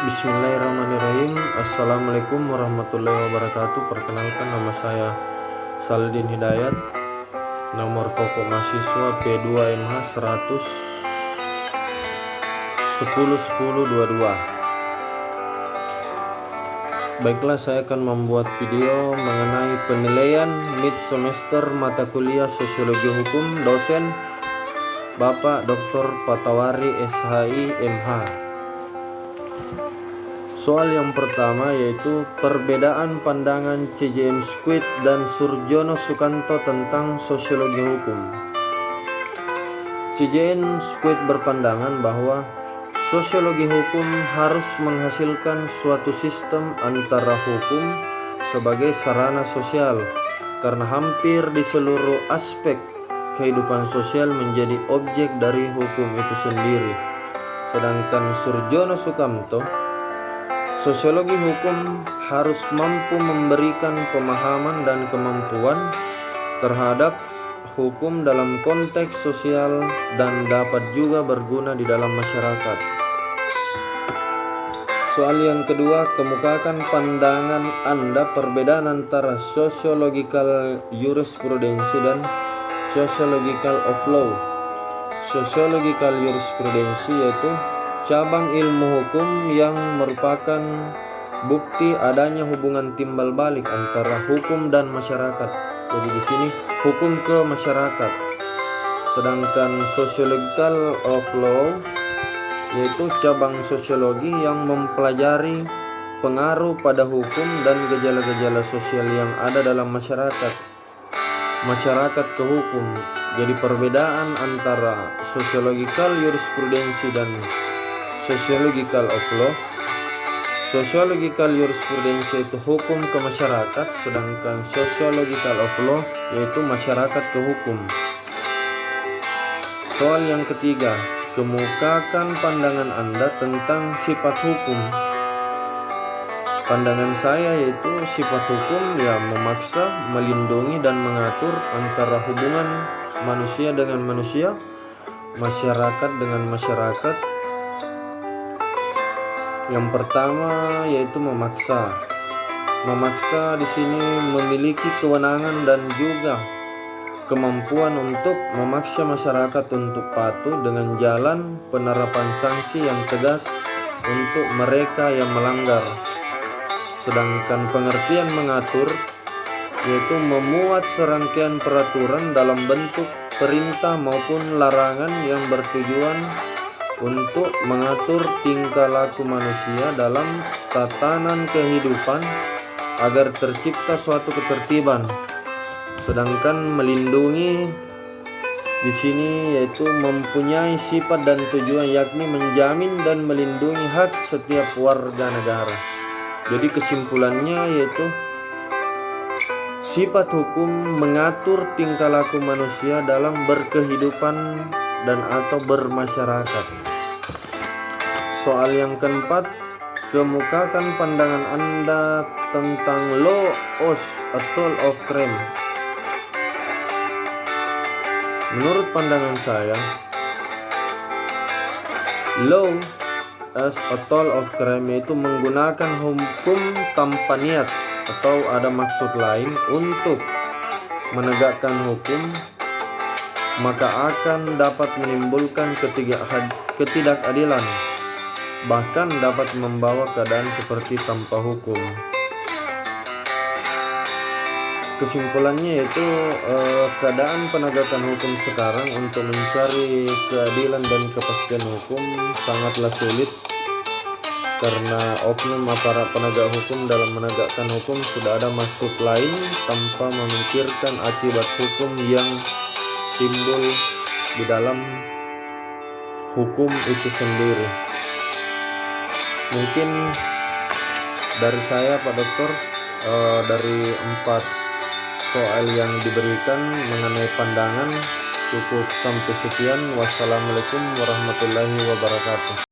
Bismillahirrahmanirrahim. Assalamualaikum warahmatullahi wabarakatuh. Perkenalkan, nama saya Saladin Hidayat. Nomor pokok mahasiswa P2MH 100 10 10 22. Baiklah, saya akan membuat video mengenai penilaian mid semester mata kuliah Sosiologi Hukum dosen Bapak Dr. Patawari SHI MH. Soal yang pertama yaitu perbedaan pandangan C.J.M. Squid dan Surjono Sukanto tentang sosiologi hukum. C.J.M. Squid berpandangan bahwa sosiologi hukum harus menghasilkan suatu sistem antara hukum sebagai sarana sosial, karena hampir di seluruh aspek kehidupan sosial menjadi objek dari hukum itu sendiri. Sedangkan Surjono Sukanto, sosiologi hukum harus mampu memberikan pemahaman dan kemampuan terhadap hukum dalam konteks sosial dan dapat juga berguna di dalam masyarakat. Soal yang kedua, kemukakan pandangan Anda perbedaan antara sociological jurisprudensi dan sociological of law. Sociological jurisprudensi yaitu cabang ilmu hukum yang merupakan bukti adanya hubungan timbal balik antara hukum dan masyarakat. Jadi di sini hukum ke masyarakat. Sedangkan sociological of law yaitu cabang sosiologi yang mempelajari pengaruh pada hukum dan gejala-gejala sosial yang ada dalam masyarakat ke hukum. Jadi perbedaan antara sociological jurisprudensi dan sociological of law. Sociological jurisprudensi itu hukum ke masyarakat, sedangkan sociological of law yaitu masyarakat ke hukum. Soal yang ketiga, kemukakan pandangan Anda tentang sifat hukum. Pandangan saya yaitu sifat hukum memaksa, melindungi dan mengatur antara hubungan manusia dengan manusia, masyarakat dengan masyarakat. Yang pertama yaitu memaksa. Memaksa di sini memiliki kewenangan dan juga kemampuan untuk memaksa masyarakat untuk patuh dengan jalan penerapan sanksi yang tegas untuk mereka yang melanggar. Sedangkan pengertian mengatur yaitu memuat serangkaian peraturan dalam bentuk perintah maupun larangan yang bertujuan untuk mengatur tingkah laku manusia dalam tatanan kehidupan agar tercipta suatu ketertiban. Sedangkan melindungi di sini yaitu mempunyai sifat dan tujuan yakni menjamin dan melindungi hak setiap warga negara. Jadi kesimpulannya yaitu sifat hukum mengatur tingkah laku manusia dalam berkehidupan dan atau bermasyarakat. Soal yang keempat, kemukakan pandangan Anda tentang law of crime. Menurut pandangan saya, law as a tool of crime itu menggunakan hukum tanpa niat atau ada maksud lain untuk menegakkan hukum, maka akan dapat menimbulkan ketidakadilan, bahkan dapat membawa keadaan seperti tanpa hukum. Kesimpulannya yaitu keadaan penegakan hukum sekarang untuk mencari keadilan dan kepastian hukum sangatlah sulit, karena oknum aparat penegak hukum dalam menegakkan hukum sudah ada maksud lain tanpa memikirkan akibat hukum yang timbul di dalam hukum itu sendiri. Mungkin dari saya Pak Dokter, dari 4 soal yang diberikan mengenai pandangan cukup sampai sekian. Wassalamualaikum warahmatullahi wabarakatuh.